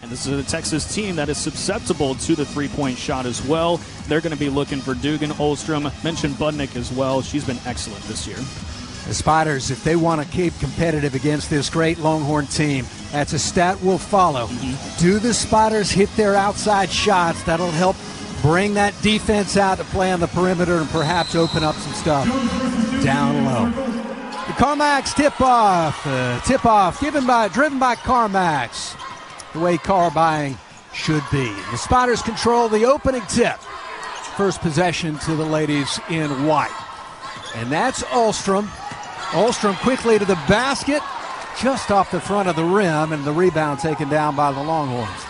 And this is a Texas team that is susceptible to the three-point shot as well. They're going to be looking for Dugan, Ollstrom, mentioned Budnick as well. She's been excellent this year. The Spiders, if they want to keep competitive against this great Longhorn team, that's a stat we'll follow. Do the Spiders hit their outside shots? That'll help bring that defense out to play on the perimeter and perhaps open up some stuff down low. The Carmax tip-off. Tip-off driven by Carmax. The way car buying should be. The Spiders control the opening tip. First possession to the ladies in white. And that's Ollstrom. Ollstrom quickly to the basket, just off the front of the rim, and the rebound taken down by the Longhorns.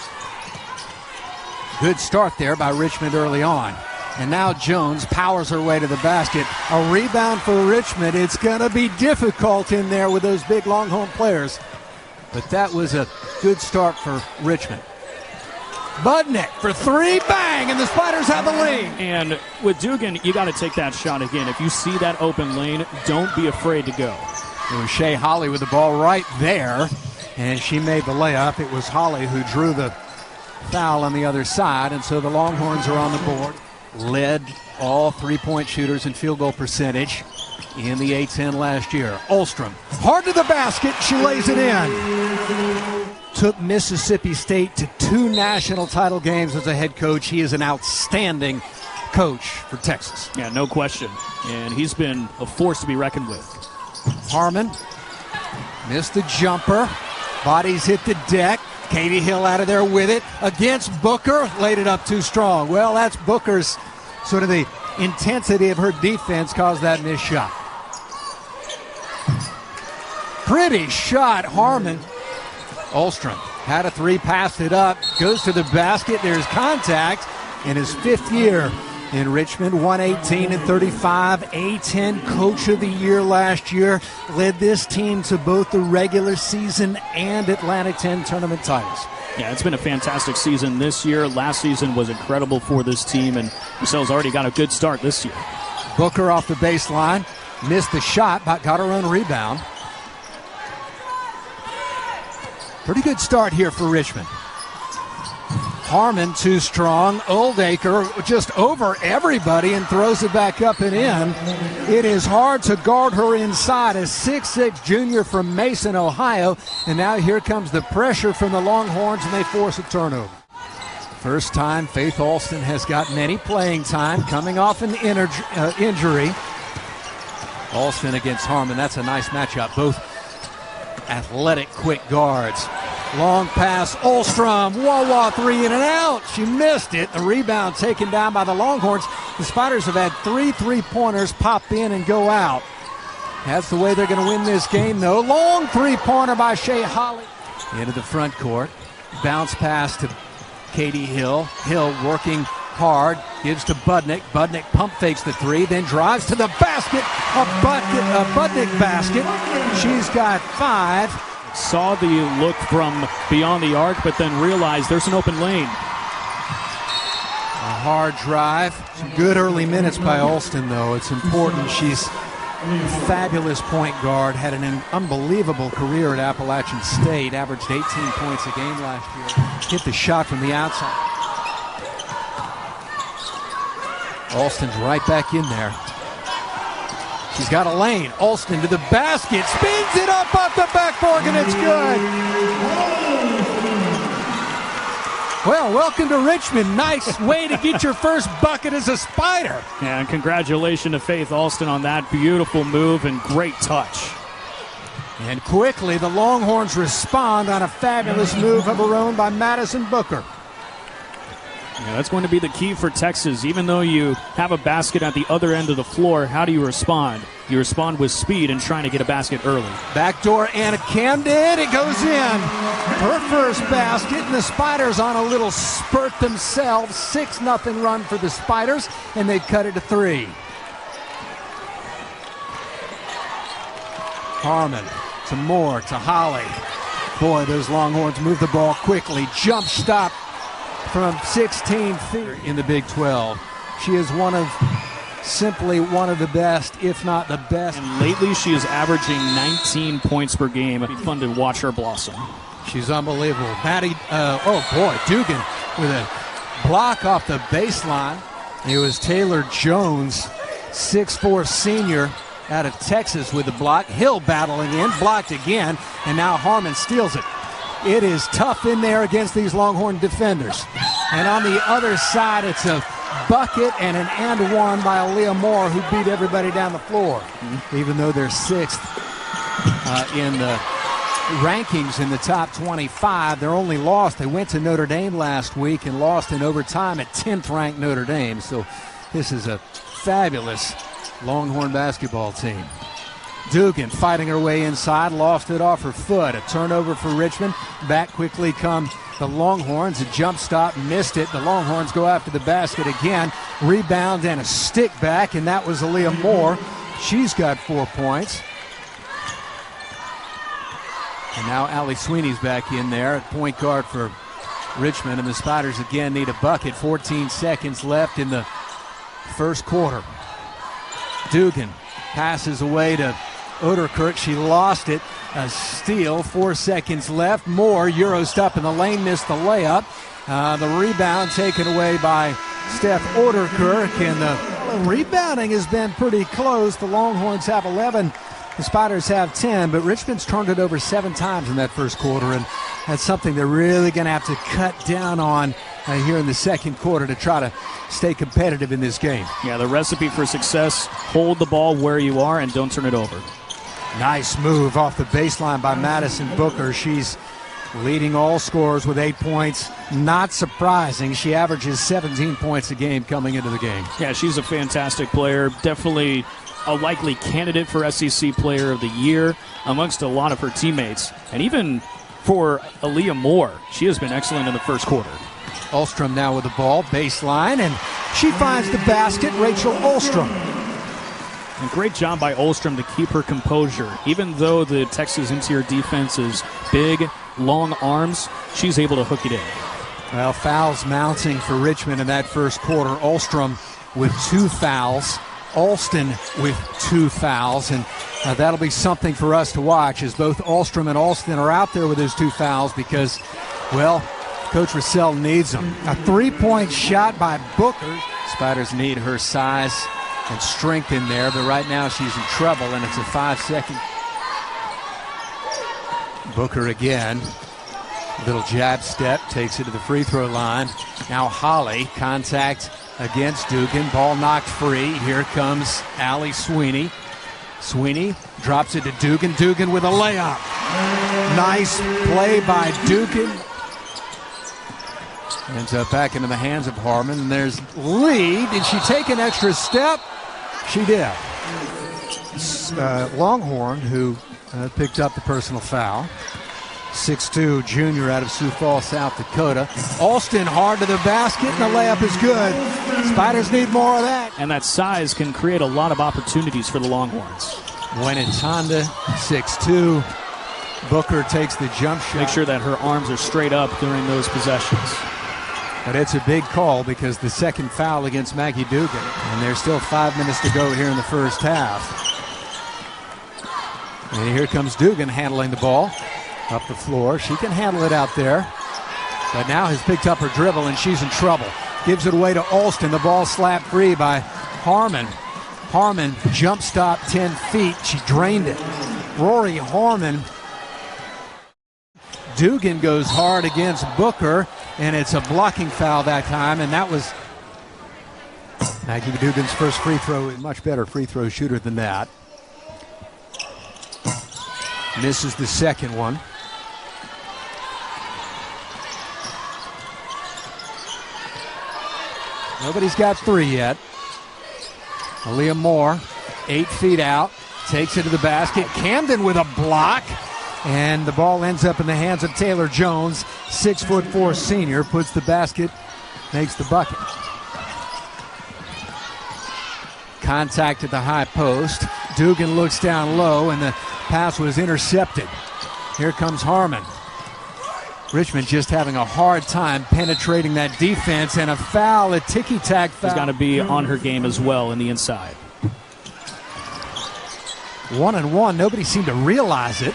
Good start there by Richmond early on. And now Jones powers her way to the basket. A rebound for Richmond. It's going to be difficult in there with those big Longhorn players. But that was a good start for Richmond. Budnick for three, bang, and the Spiders have the lead. And with Dugan, you got to take that shot again. If you see that open lane, don't be afraid to go. It was Shay Holle with the ball right there, and she made the layup. It was Holle who drew the foul on the other side, and so the Longhorns are on the board. Led all three-point shooters in field goal percentage in the A-10 last year. Ollstrom, hard to the basket, she lays it in. Took Mississippi State to 2 national title games as a head coach. He is an outstanding coach for Texas. Yeah, no question. And he's been a force to be reckoned with. Harmon missed the jumper. Bodies hit the deck. Katie Hill out of there with it against Booker. Laid it up too strong. Well, that's Booker's sort of the intensity of her defense caused that missed shot. Pretty shot, Harmon. Ollstrom had a three, passed it up, goes to the basket. There's contact in his 5th year in Richmond. 118-35, A-10 Coach of the Year last year. Led this team to both the regular season and Atlantic 10 tournament titles. Yeah, it's been a fantastic season this year. Last season was incredible for this team, and Marcel's already got a good start this year. Booker off the baseline, missed the shot, but got her own rebound. Pretty good start here for Richmond. Harmon too strong. Oldacre just over everybody and throws it back up and in. It is hard to guard her inside. A 6'6" junior from Mason, Ohio. And now here comes the pressure from the Longhorns, and they force a turnover. First time Faith Alston has gotten any playing time, coming off an injury. Alston against Harmon. That's a nice matchup. Both athletic, quick guards. Long pass, Ollstrom, wah-wah, 3 in and out. She missed it. The rebound taken down by the Longhorns. The Spiders have had 3 three-pointers pop in and go out. That's the way they're going to win this game, though. Long three-pointer by Shay Holle. Into the front court. Bounce pass to Katie Hill. Hill working hard, gives to Budnick. Budnick pump fakes the 3, then drives to the basket. A Budnick basket. She's got 5. Saw the look from beyond the arc, but then realized there's an open lane. A hard drive. Some good early minutes by Alston, though. It's important. She's a fabulous point guard. Had an unbelievable career at Appalachian State. Averaged 18 points a game last year. Hit the shot from the outside. Alston's right back in there. She's got a lane. Alston to the basket. Spins it up off the backboard, and it's good. Well, welcome to Richmond. Nice way to get your first bucket as a Spider. Yeah, and congratulations to Faith Alston on that beautiful move and great touch. And quickly, the Longhorns respond on a fabulous move of her own by Madison Booker. Yeah, that's going to be the key for Texas. Even though you have a basket at the other end of the floor, how do you respond? You respond with speed and trying to get a basket early. Backdoor Anna Camden. It goes in. Her first basket, and the Spiders on a little spurt themselves. 6-0 run for the Spiders, and they cut it to 3. Harmon to Moore to Holle. Boy, those Longhorns move the ball quickly. Jump stop from 16 feet in the Big 12. She is simply one of the best, if not the best. And lately she is averaging 19 points per game. It'd be fun to watch her blossom. She's unbelievable. Dugan with a block off the baseline. It was Taylor Jones, 6'4" senior out of Texas with the block. Hill battling in, blocked again, and now Harmon steals it. It is tough in there against these Longhorn defenders. And on the other side, it's a bucket and an and one by Aaliyah Moore, who beat everybody down the floor. Even though they're sixth in the rankings in the top 25, they're only lost. They went to Notre Dame last week and lost in overtime at 10th ranked Notre Dame. So this is a fabulous Longhorn basketball team. Dugan fighting her way inside, lofted off her foot. A turnover for Richmond. Back quickly come the Longhorns. A jump stop, missed it. The Longhorns go after the basket again. Rebound and a stick back, and that was Aaliyah Moore. She's got 4 points. And now Allie Sweeney's back in there at point guard for Richmond, and the Spiders again need a bucket. 14 seconds left in the first quarter. Dugan passes away to Oderkirk. She lost it. A steal. 4 seconds left. Moore Euro step in the lane, missed the layup. The rebound taken away by Steph Oderkirk, and the rebounding has been pretty close. The Longhorns have 11. The Spiders have 10, but Richmond's turned it over 7 times in that first quarter, and that's something they're really going to have to cut down on here in the second quarter to try to stay competitive in this game. Yeah, the recipe for success, hold the ball where you are and don't turn it over. Nice move off the baseline by Madison Booker. She's leading all scorers with 8 points. Not surprising. She averages 17 points a game coming into the game. Yeah, she's a fantastic player. Definitely a likely candidate for SEC Player of the Year amongst a lot of her teammates. And even for Aaliyah Moore, she has been excellent in the first quarter. Ollstrom now with the ball, baseline, and she finds the basket, Rachel Ollstrom. And great job by Ollstrom to keep her composure. Even though the Texas interior defense is big, long arms, she's able to hook it in. Well, fouls mounting for Richmond in that first quarter. Ollstrom with 2 fouls. Alston with 2 fouls, and that'll be something for us to watch as both Ollstrom and Alston are out there with those 2 fouls because, well, Coach Russell needs them. A 3-point shot by Booker. Spiders need her size and strength in there, but right now she's in trouble, and it's a 5-second. Booker again. Little jab step, takes it to the free throw line. Now Holle, contact against Dugan. Ball knocked free. Here comes Allie Sweeney. Sweeney drops it to Dugan. Dugan with a layup. Nice play by Dugan. Ends up back into the hands of Harmon. And there's Lee. Did she take an extra step? She did. Longhorn, who picked up the personal foul. 6'2" junior out of Sioux Falls, South Dakota. Alston hard to the basket, and the layup is good. Spiders need more of that. And that size can create a lot of opportunities for the Longhorns. When it's Honda, 6'2". Booker takes the jump shot. Make sure that her arms are straight up during those possessions. But it's a big call because the second foul against Maggie Dugan. And there's still 5 minutes to go here in the first half. And here comes Dugan handling the ball. Up the floor. She can handle it out there. But now has picked up her dribble, and she's in trouble. Gives it away to Alston. The ball slapped free by Harmon. Harmon jump stop 10 feet. She drained it. Rori Harmon. Dugan goes hard against Booker, and it's a blocking foul that time, and that was Maggie Dugan's first free throw. Much better free throw shooter than that. Misses the second one. Nobody's got 3 yet. Aaliyah Moore, 8 feet out, takes it to the basket. Camden with a block, and the ball ends up in the hands of Taylor Jones, 6'4" senior, puts the basket, makes the bucket. Contact at the high post. Dugan looks down low, and the pass was intercepted. Here comes Harmon. Richmond just having a hard time penetrating that defense, and a foul, a ticky-tack foul. She's got to be on her game as well in the inside. 1-on-1, nobody seemed to realize it.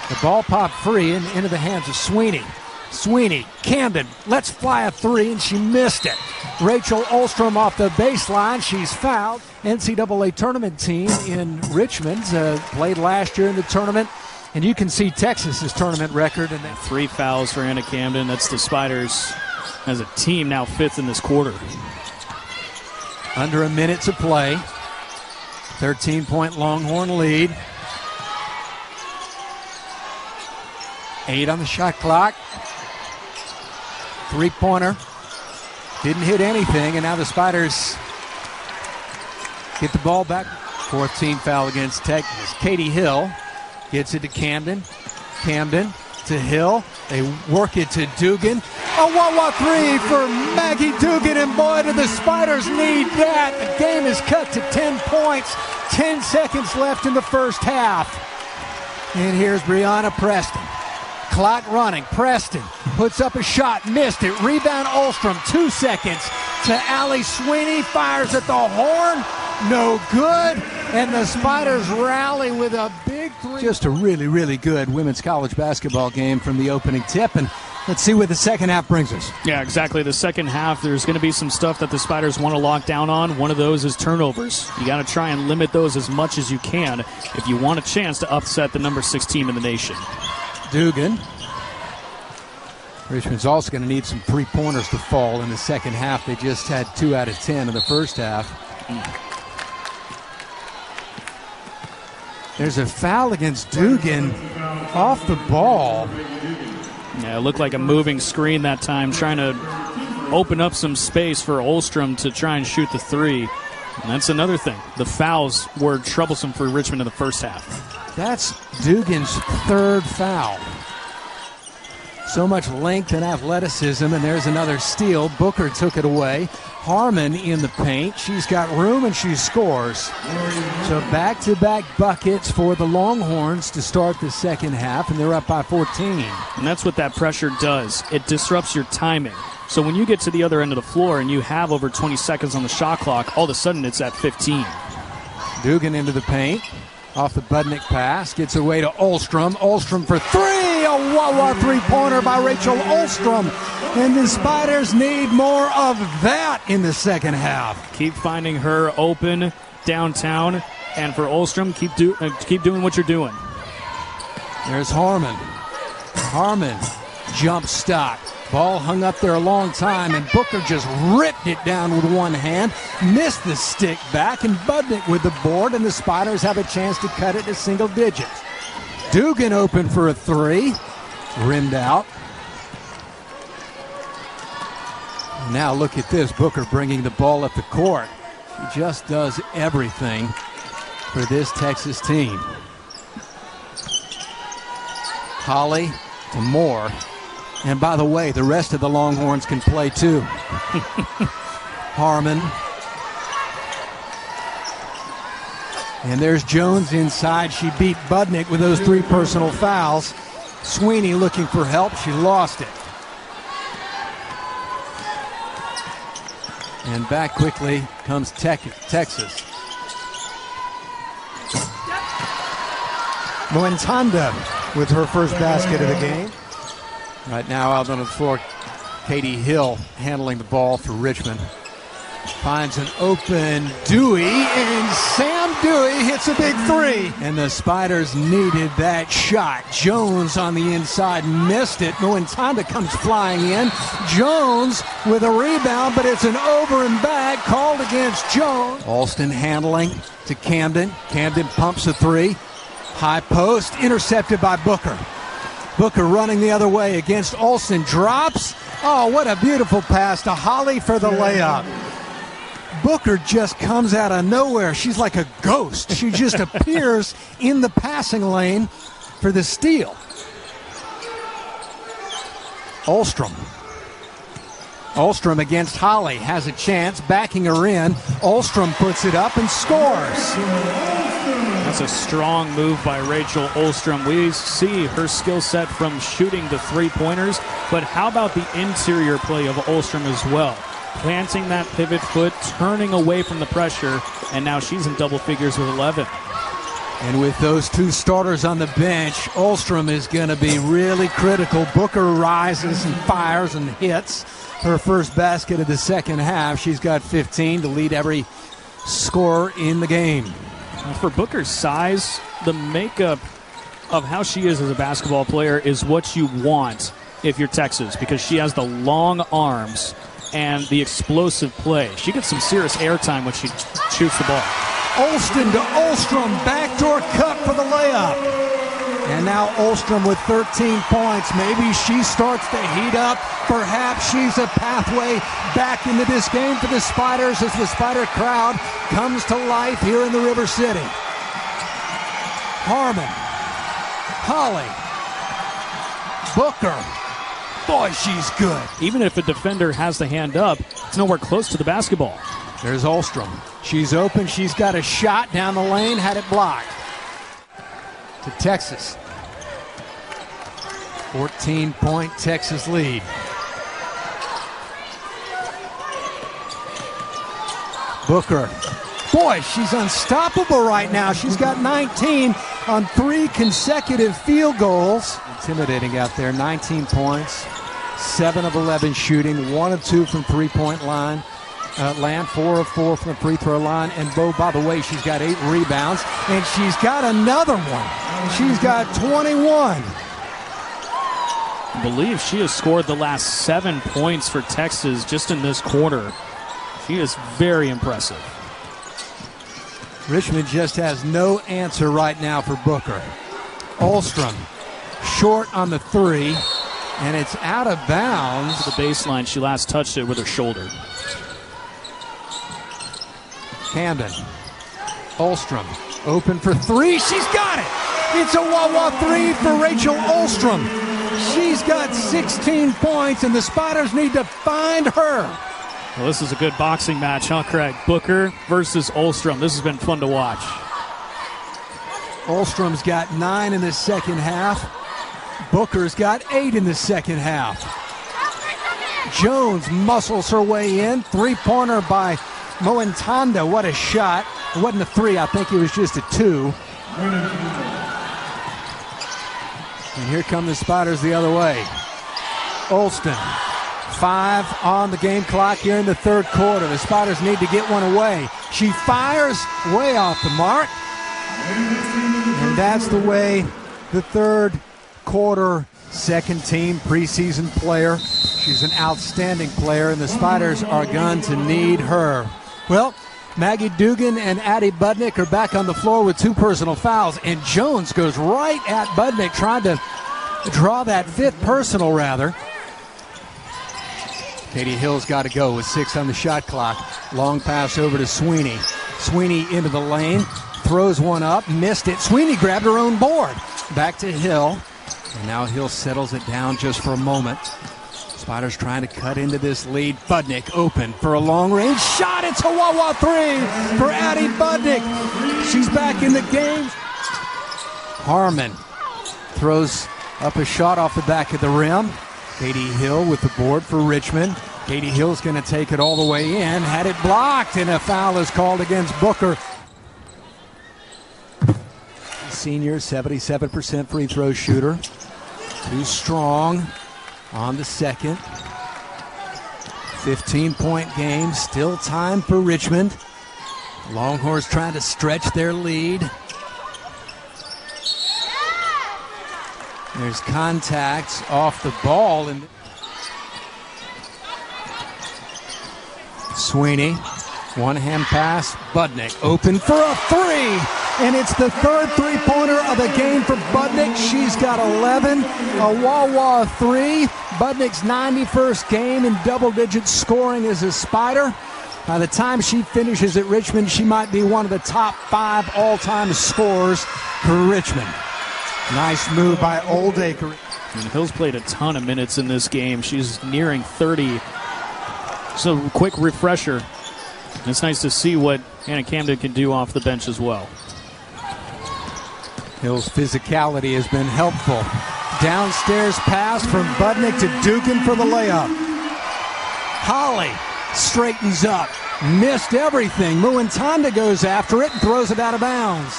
The ball popped free and into the hands of Sweeney. Sweeney, Camden, let's fly a three, and she missed it. Rachel Ollstrom off the baseline. She's fouled. NCAA tournament team in Richmond played last year in the tournament. And you can see Texas's tournament record. And 3 fouls for Anna Camden. That's the Spiders as a team now 5th in this quarter. Under a minute to play. 13-point Longhorn lead. 8 on the shot clock. Three-pointer. Didn't hit anything, and now the Spiders get the ball back. 14th foul against Texas. Katie Hill gets it to Camden. Camden to Hill. They work it to Dugan. A wah-wah three for Maggie Dugan, and boy, do the Spiders need that. The game is cut to 10 points. 10 seconds left in the first half. And here's Brianna Preston. Clock running. Preston puts up a shot, missed it. Rebound Ollstrom, 2 seconds to Allie Sweeney. Fires at the horn. No good. And the Spiders rally with a big three. Just a really, really good women's college basketball game from the opening tip. And let's see where the second half brings us. Yeah, exactly. The second half, there's going to be some stuff that the Spiders want to lock down on. One of those is turnovers. You got to try and limit those as much as you can if you want a chance to upset the number 6 team in the nation. Dugan. Richmond's also going to need some three-pointers to fall in the second half. They just had 2 out of 10 in the first half. There's a foul against Dugan off the ball. Yeah, it looked like a moving screen that time, trying to open up some space for Ollstrom to try and shoot the three. And that's another thing. The fouls were troublesome for Richmond in the first half. That's Dugan's 3rd foul. So much length and athleticism, and there's another steal. Booker took it away. Harmon in the paint. She's got room, and she scores. So back-to-back buckets for the Longhorns to start the second half, and they're up by 14. And that's what that pressure does. It disrupts your timing. So when you get to the other end of the floor and you have over 20 seconds on the shot clock, all of a sudden it's at 15. Dugan into the paint. Off the Budnick pass. Gets away to Ollstrom. Ollstrom for three. A wah-wah three-pointer by Rachel Ollstrom. And the Spiders need more of that in the second half. Keep finding her open downtown. And for Ollstrom, keep doing what you're doing. There's Harmon. Harmon jump stop. Ball hung up there a long time, and Booker just ripped it down with one hand, missed the stick back, and Budnick with the board, and the Spiders have a chance to cut it to single digits. Dugan open for a three, rimmed out. Now look at this, Booker bringing the ball up the court. He just does everything for this Texas team. Holle to Moore. And by the way, the rest of the Longhorns can play too. Harmon. And there's Jones inside. She beat Budnick with those 3 personal fouls. Sweeney looking for help. She lost it. And back quickly comes Texas. Moentanda with her first basket of the game. Right now out on the floor, Katie Hill handling the ball for Richmond. Finds an open Dewey, and Sam Dewey hits a big three. And the Spiders needed that shot. Jones on the inside missed it. Moentanda comes flying in. Jones with a rebound, but it's an over and back called against Jones. Alston handling to Camden. Camden pumps a three. High post, intercepted by Booker. Booker running the other way against Olsen. Drops. Oh, what a beautiful pass to Holle for the layup. Booker just comes out of nowhere. She's like a ghost. She just appears in the passing lane for the steal. Ollstrom. Ollstrom against Holle. Has a chance, backing her in. Ollstrom puts it up and scores. That's a strong move by Rachel Ollstrom. We see her skill set from shooting the three-pointers, but how about the interior play of Ollstrom as well? Planting that pivot foot, turning away from the pressure, and now she's in double figures with 11. And with those two starters on the bench, Ollstrom is going to be really critical. Booker rises and fires and hits her first basket of the second half. She's got 15 to lead every scorer in the game. For Booker's size, the makeup of how she is as a basketball player is what you want if you're Texas, because she has the long arms and the explosive play. She gets some serious airtime when she shoots the ball. Ollstrom to Ollstrom, backdoor cut for the layup. And now Ollstrom with 13 points. Maybe she starts to heat up. Perhaps she's a pathway back into this game for the Spiders as the Spider crowd comes to life here in the River City. Harmon, Holle, Booker. Boy, she's good. Even if a defender has the hand up, it's nowhere close to the basketball. There's Ollstrom. She's open. She's got a shot down the lane. Had it blocked. To Texas. 14-point Texas lead. Booker. Boy, she's unstoppable right now. She's got 19 on 3 consecutive field goals. Intimidating out there. 19 points. 7 of 11 shooting. 1 of 2 from three-point line. Land 4 of 4 from the free throw line. And Bo, by the way, she's got 8 rebounds. And she's got another one. She's got 21. I believe she has scored the last 7 points for Texas just in this quarter. She is very impressive. Richmond just has no answer right now for Booker. Ollstrom short on the 3. And it's out of bounds. To the baseline, she last touched it with her shoulder. Camden. Ollstrom open for 3. She's got it. It's a wah-wah 3 for Rachel Ollstrom. She's got 16 points, and the Spiders need to find her. Well, this is a good boxing match, huh, Craig? Booker versus Ollstrom. This has been fun to watch. Ollstrom's got 9 in the second half. Booker's got 8 in the second half. Jones muscles her way in. 3-pointer by Moentanda. What a shot. It wasn't a 3. I think it was just a 2. And here come the Spiders the other way. Ollstrom. 5 on the game clock here in the third quarter. The Spiders need to get one away. She fires way off the mark. And that's the way the third quarter second team preseason player. She's an outstanding player, and the Spiders are going to need her. Well, Maggie Dugan and Addie Budnick are back on the floor with 2 personal fouls, and Jones goes right at Budnick, trying to draw that 5th personal, rather. Katie Hill's got to go with 6 on the shot clock. Long pass over to Sweeney. Sweeney into the lane, throws one up, missed it. Sweeney grabbed her own board. Back to Hill, and now Hill settles it down just for a moment. Spiders trying to cut into this lead. Budnick open for a long-range shot. It's a wah-wah 3 for Addie Budnick. She's back in the game. Harmon throws up a shot off the back of the rim. Katie Hill with the board for Richmond. Katie Hill's going to take it all the way in. Had it blocked, and a foul is called against Booker. Senior, 77% free throw shooter. Too strong on the second. 15-point game. Still time for Richmond. Longhorns trying to stretch their lead. There's contact off the ball. And Sweeney, one-hand pass. Budnick open for a 3. And it's the third 3-pointer of the game for Budnick. She's got 11. A wah-wah 3. Budnick's 91st game in double-digit scoring as a Spider. By the time she finishes at Richmond, she might be one of the top 5 all-time scorers for Richmond. Nice move by Oldacre. And Hill's played a ton of minutes in this game. She's nearing 30. So, quick refresher. It's nice to see what Hannah Camden can do off the bench as well. Hill's physicality has been helpful. Downstairs pass from Budnick to Dugan for the layup. Holle straightens up. Missed everything. Moentanda goes after it and throws it out of bounds.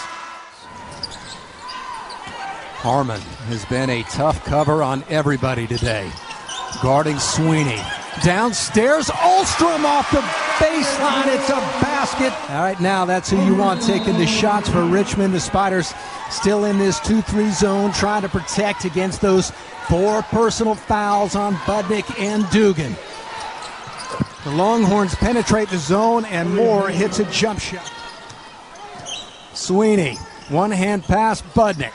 Harmon has been a tough cover on everybody today. Guarding Sweeney. Downstairs, Ollstrom off the baseline. It's a basket. All right, now that's who you want taking the shots for Richmond. The Spiders still in this 2-3 zone, trying to protect against those 4 personal fouls on Budnick and Dugan. The Longhorns penetrate the zone, and Moore hits a jump shot. Sweeney, one-hand pass, Budnick.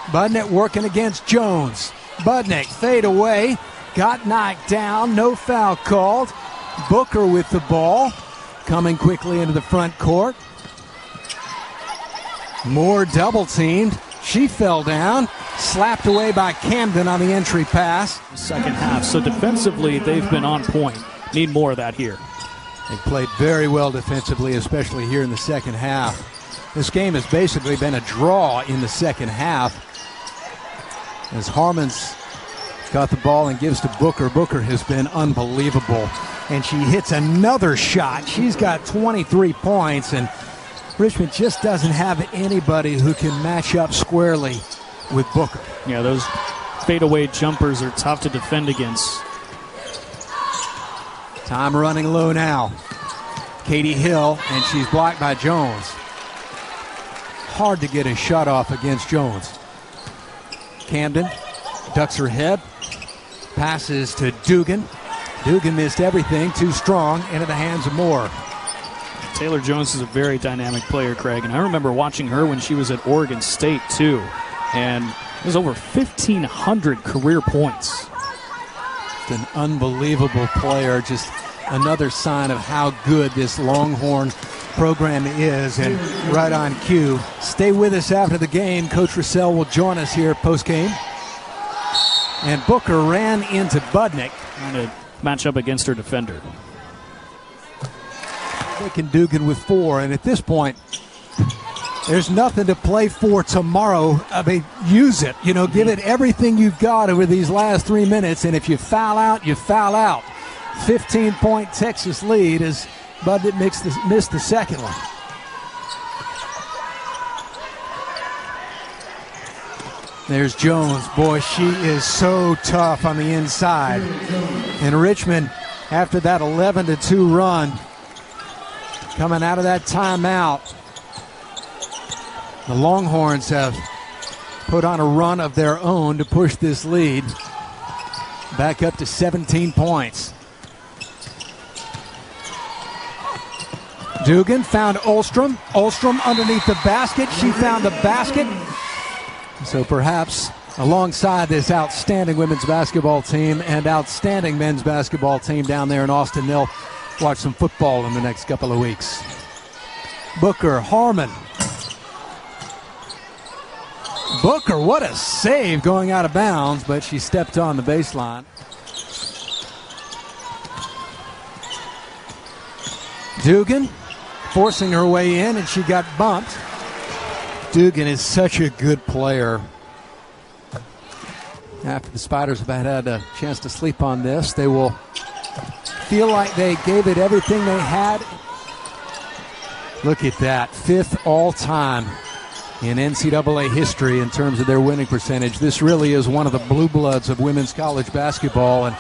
Budnick working against Jones. Budnick, fade away. Got knocked down, no foul called. Booker with the ball, coming quickly into the front court. Moore double teamed. She fell down, slapped away by Camden on the entry pass. Second half, so defensively they've been on point. Need more of that here. They played very well defensively, especially here in the second half. This game has basically been a draw in the second half, as Harmon's got the ball and gives to Booker. Booker has been unbelievable, and she hits another shot. She's got 23 points, and Richmond just doesn't have anybody who can match up squarely with Booker. Yeah, those fadeaway jumpers are tough to defend against. Time running low now. Katie Hill, and she's blocked by Jones. Hard to get a shot off against Jones. Camden ducks her head, passes to Dugan. Dugan missed everything, too strong, into the hands of Moore. Taylor Jones is a very dynamic player, Craig, and I remember watching her when she was at Oregon State, too. And it was over 1,500 career points. Just an unbelievable player, just another sign of how good this Longhorn program is, and right on cue. Stay with us after the game. Coach Russell will join us here post-game. And Booker ran into Budnick. Trying to match up against her defender. Nick and Dugan with 4, and at this point, there's nothing to play for tomorrow. I mean, use it. You know, give it everything you've got over these last 3 minutes, and if you foul out, you foul out. 15-point Texas lead as Budnick missed the second one. There's Jones. Boy, she is so tough on the inside. And Richmond, after that 11-2 run, coming out of that timeout, the Longhorns have put on a run of their own to push this lead back up to 17 points. Dugan found Ollstrom. Ollstrom underneath the basket. She found the basket. So perhaps alongside this outstanding women's basketball team and outstanding men's basketball team down there in Austin, they'll watch some football in the next couple of weeks. Booker, Harmon. Booker, what a save going out of bounds, but she stepped on the baseline. Dugan forcing her way in, and she got bumped. Dugan is such a good player. After the Spiders have had a chance to sleep on this, they will feel like they gave it everything they had. Look at that, 5th all-time in NCAA history in terms of their winning percentage. This really is one of the blue bloods of women's college basketball, and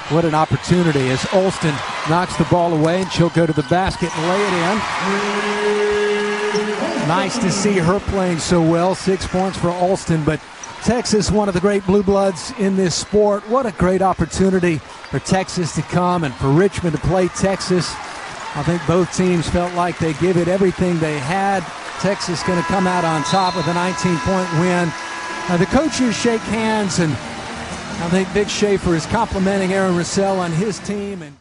what an opportunity as Ollstrom knocks the ball away, and she'll go to the basket and lay it in. Nice to see her playing so well. 6 points for Ollstrom, but Texas, one of the great blue bloods in this sport. What a great opportunity for Texas to come and for Richmond to play Texas. I think both teams felt like they gave it everything they had. Texas going to come out on top with a 19-point win. The coaches shake hands, and I think Big Schaefer is complimenting Aaron Russell on his team. And